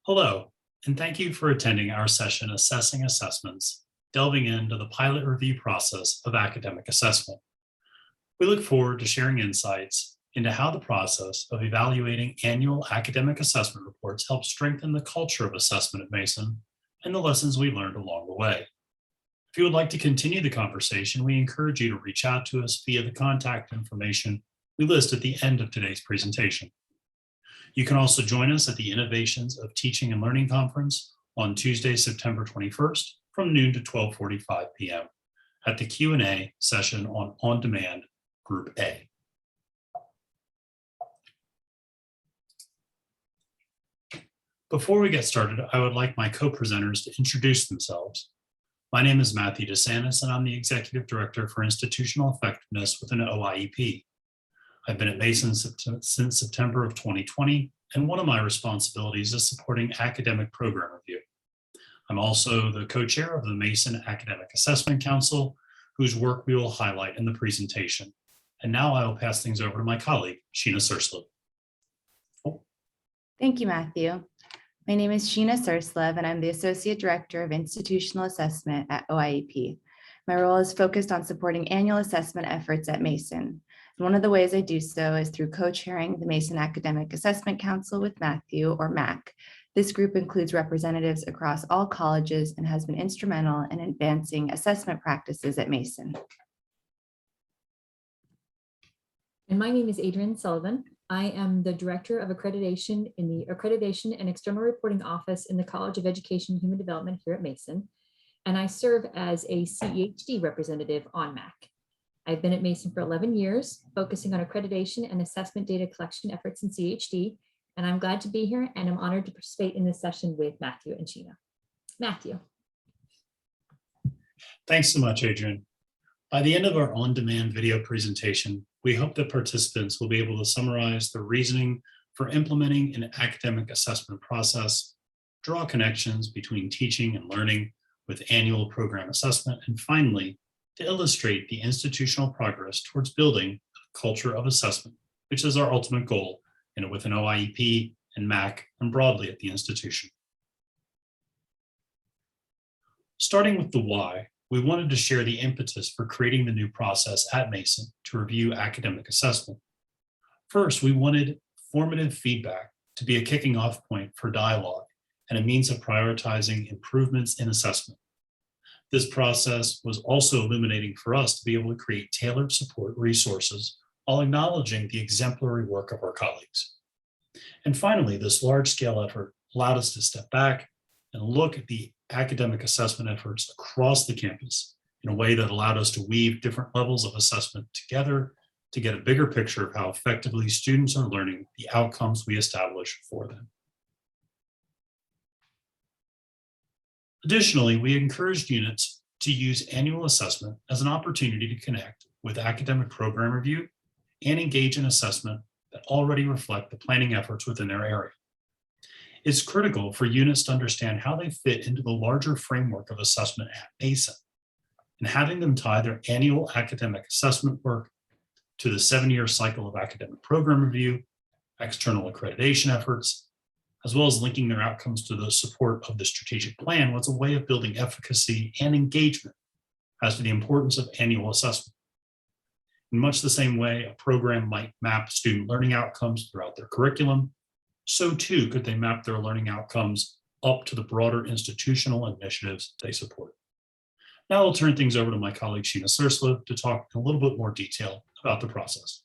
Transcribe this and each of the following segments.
Hello, and thank you for attending our session Assessing Assessments, delving into the pilot review process of academic assessment. We look forward to sharing insights into how the process of evaluating annual academic assessment reports helps strengthen the culture of assessment at Mason and the lessons we learned along the way. If you would like to continue the conversation, we encourage you to reach out to us via the contact information we list at the end of today's presentation. You can also join us at the Innovations of Teaching and Learning Conference on Tuesday, September 21st from noon to 12:45 p.m. at the Q&A session on Demand Group A. Before we get started, I would like my co-presenters to introduce themselves. My name is Matthew DeSantis, and I'm the Executive Director for Institutional Effectiveness within OIEP. I've been at Mason since September of 2020, and one of my responsibilities is supporting academic program review. I'm also the co-chair of the Mason Academic Assessment Council, whose work we will highlight in the presentation. And now I will pass things over to my colleague, Sheena Surslev. Thank you, Matthew. My name is Sheena Surslev, and I'm the Associate Director of Institutional Assessment at OIEP. My role is focused on supporting annual assessment efforts at Mason. And one of the ways I do so is through co-chairing the Mason Academic Assessment Council with Matthew, or MAC. This group includes representatives across all colleges and has been instrumental in advancing assessment practices at Mason. And my name is Adrienne Sullivan. I am the Director of Accreditation in the Accreditation and External Reporting Office in the College of Education and Human Development here at Mason. And I serve as a CEHD representative on MAC. I've been at Mason for 11 years, focusing on accreditation and assessment data collection efforts in CEHD. And I'm glad to be here, and I'm honored to participate in this session with Matthew and Sheena. Matthew. Thanks so much, Adrienne. By the end of our on-demand video presentation, we hope that participants will be able to summarize the reasoning for implementing an academic assessment process, draw connections between teaching and learning with annual program assessment, and finally, to illustrate the institutional progress towards building a culture of assessment, which is our ultimate goal within OIEP and MAC and broadly at the institution. Starting with the why, we wanted to share the impetus for creating the new process at Mason to review academic assessment. First, we wanted formative feedback to be a kicking off point for dialogue and a means of prioritizing improvements in assessment. This process was also illuminating for us to be able to create tailored support resources while acknowledging the exemplary work of our colleagues. And finally, this large-scale effort allowed us to step back and look at the academic assessment efforts across the campus in a way that allowed us to weave different levels of assessment together to get a bigger picture of how effectively students are learning the outcomes we establish for them. Additionally, we encouraged units to use annual assessment as an opportunity to connect with academic program review and engage in assessment that already reflect the planning efforts within their area. It's critical for units to understand how they fit into the larger framework of assessment at Mason, and having them tie their annual academic assessment work to the 7-year cycle of academic program review, external accreditation efforts, as well as linking their outcomes to the support of the strategic plan was a way of building efficacy and engagement as to the importance of annual assessment. In much the same way a program might map student learning outcomes throughout their curriculum, so too could they map their learning outcomes up to the broader institutional initiatives they support. Now I'll turn things over to my colleague Sheena Surslev to talk in a little bit more detail about the process.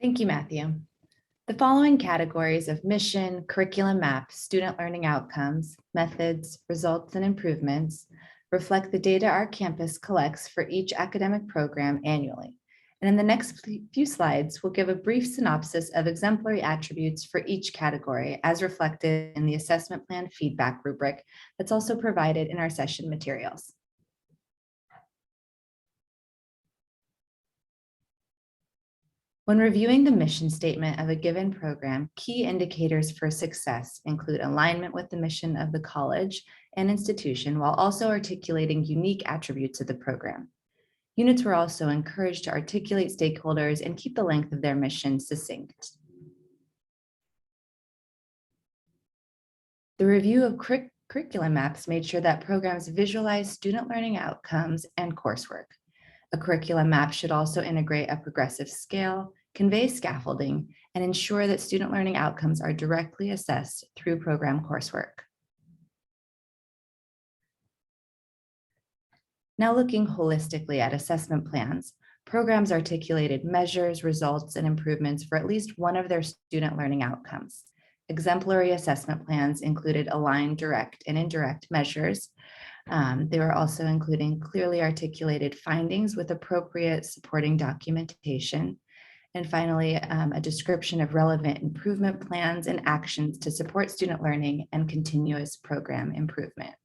Thank you, Matthew. The following categories of mission, curriculum map, student learning outcomes, methods, results, and improvements reflect the data our campus collects for each academic program annually. And in the next few slides, we'll give a brief synopsis of exemplary attributes for each category as reflected in the assessment plan feedback rubric that's also provided in our session materials. When reviewing the mission statement of a given program, key indicators for success include alignment with the mission of the college and institution, while also articulating unique attributes of the program. Units were also encouraged to articulate stakeholders and keep the length of their mission succinct. The review of curriculum maps made sure that programs visualize student learning outcomes and coursework. A curriculum map should also integrate a progressive scale, convey scaffolding, and ensure that student learning outcomes are directly assessed through program coursework. Now looking holistically at assessment plans, programs articulated measures, results, and improvements for at least one of their student learning outcomes. Exemplary assessment plans included aligned direct and indirect measures. They were also including clearly articulated findings with appropriate supporting documentation. And finally, a description of relevant improvement plans and actions to support student learning and continuous program improvement.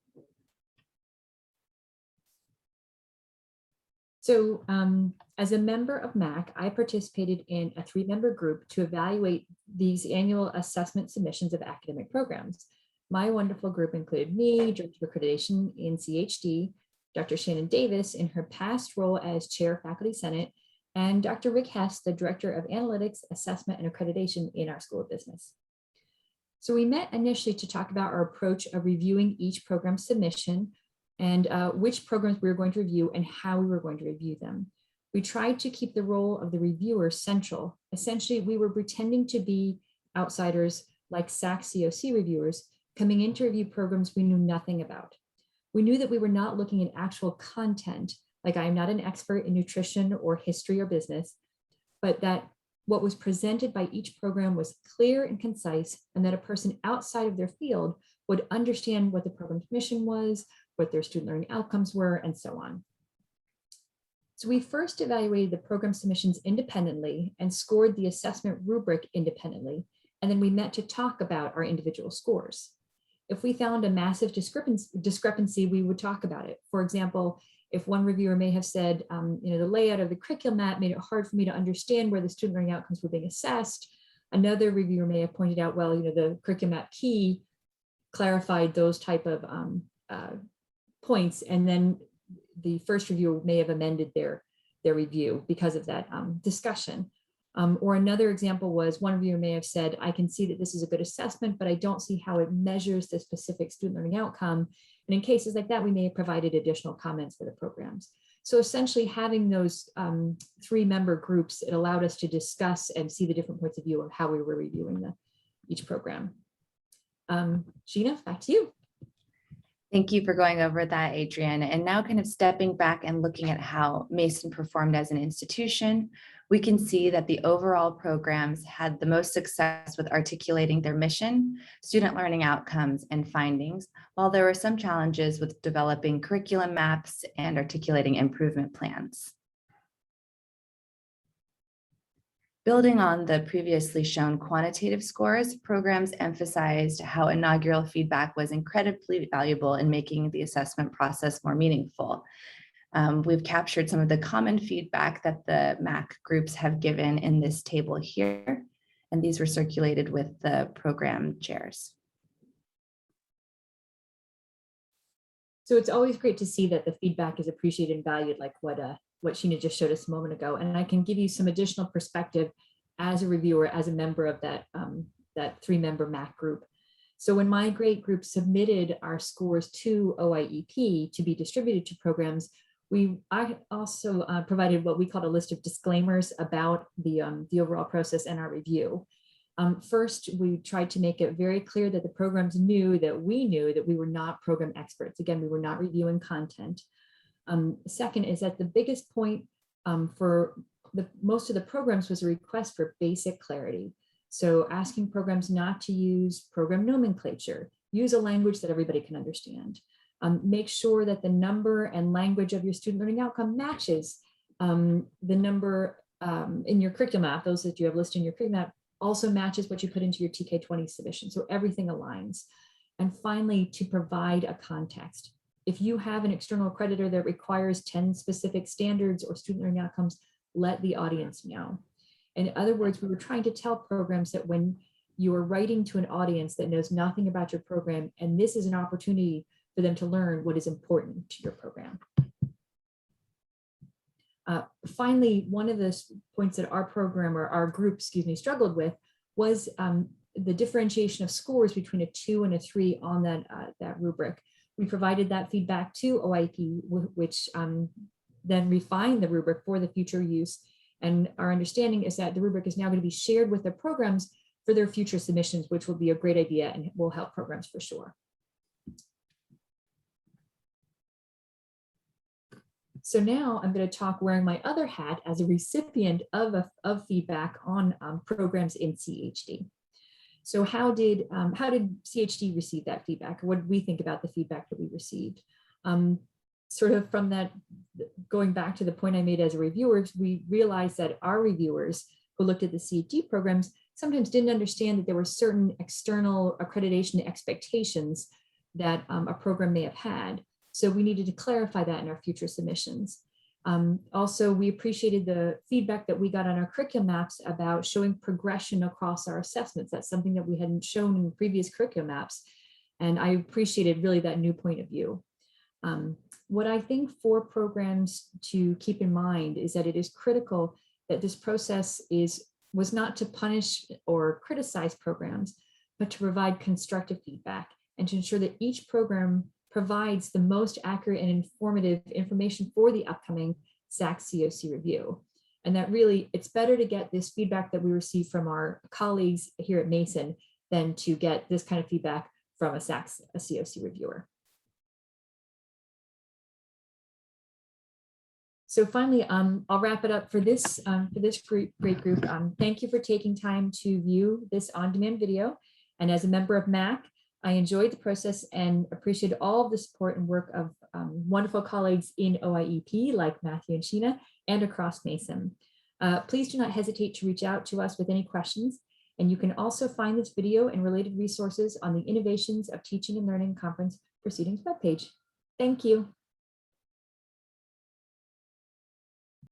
So as a member of MAC, I participated in a 3-member group to evaluate these annual assessment submissions of academic programs. My wonderful group included me, Director of Accreditation in CHD, Dr. Shannon Davis in her past role as Chair of Faculty Senate, and Dr. Rick Hess, the Director of Analytics, Assessment, and Accreditation in our School of Business. So we met initially to talk about our approach of reviewing each program submission and which programs we were going to review and how we were going to review them. We tried to keep the role of the reviewer central. Essentially, we were pretending to be outsiders like SAC COC reviewers coming in to review programs we knew nothing about. We knew that we were not looking at actual content, like I am not an expert in nutrition or history or business, but that what was presented by each program was clear and concise, and that a person outside of their field would understand what the program's mission was, what their student learning outcomes were, and so on. So we first evaluated the program submissions independently and scored the assessment rubric independently, and then we met to talk about our individual scores. If we found a massive discrepancy, we would talk about it. For example, if one reviewer may have said, the layout of the curriculum map made it hard for me to understand where the student learning outcomes were being assessed, another reviewer may have pointed out, well, the curriculum map key clarified those type of points, and then the first reviewer may have amended their review because of that discussion. Or another example was one reviewer may have said, I can see that this is a good assessment, but I don't see how it measures the specific student learning outcome. And in cases like that, we may have provided additional comments for the programs. So essentially having those 3-member groups, it allowed us to discuss and see the different points of view of how we were reviewing each program. Gina, back to you. Thank you for going over that, Adrienne. And now kind of stepping back and looking at how Mason performed as an institution, we can see that the overall programs had the most success with articulating their mission, student learning outcomes, and findings, while there were some challenges with developing curriculum maps and articulating improvement plans. Building on the previously shown quantitative scores, programs emphasized how inaugural feedback was incredibly valuable in making the assessment process more meaningful. We've captured some of the common feedback that the MAC groups have given in this table here, and these were circulated with the program chairs. So it's always great to see that the feedback is appreciated and valued, like what Sheena just showed us a moment ago. And I can give you some additional perspective as a reviewer, as a member of that 3-member MAC group. So when my grade group submitted our scores to OIEP to be distributed to programs, I also provided what we called a list of disclaimers about the overall process and our review. First, we tried to make it very clear that the programs knew that we were not program experts. Again, we were not reviewing content. Second is that the biggest point for most of the programs was a request for basic clarity. So asking programs not to use program nomenclature, use a language that everybody can understand. Make sure that the number and language of your student learning outcome matches the number in your curriculum map, those that you have listed in your curriculum map, also matches what you put into your TK20 submission. So everything aligns. And finally, to provide a context. If you have an external accreditor that requires 10 specific standards or student learning outcomes, let the audience know. In other words, we were trying to tell programs that when you are writing to an audience that knows nothing about your program, and this is an opportunity for them to learn what is important to your program. Finally, one of the points that our program or our group, struggled with was the differentiation of scores between a 2 and a 3 on that rubric. We provided that feedback to OIP, which then refined the rubric for the future use. And our understanding is that the rubric is now going to be shared with the programs for their future submissions, which will be a great idea and will help programs for sure. So now I'm going to talk wearing my other hat as a recipient of feedback on programs in CHD. So how did CHD receive that feedback? What did we think about the feedback that we received? Sort of from that, going back to the point I made as a reviewer, we realized that our reviewers who looked at the CHD programs sometimes didn't understand that there were certain external accreditation expectations that a program may have had. So we needed to clarify that in our future submissions. Also, we appreciated the feedback that we got on our curriculum maps about showing progression across our assessments. That's something that we hadn't shown in previous curriculum maps. And I appreciated really that new point of view. What I think for programs to keep in mind is that it is critical that this process was not to punish or criticize programs, but to provide constructive feedback and to ensure that each program provides the most accurate and informative information for the upcoming SAC COC review. And that really, it's better to get this feedback that we receive from our colleagues here at Mason than to get this kind of feedback from a COC reviewer. So finally, I'll wrap it up for this great group. Thank you for taking time to view this on-demand video. And as a member of MAC, I enjoyed the process and appreciate all of the support and work of wonderful colleagues in OIEP like Matthew and Sheena and across Mason. Please do not hesitate to reach out to us with any questions. And you can also find this video and related resources on the Innovations of Teaching and Learning Conference Proceedings webpage. Thank you.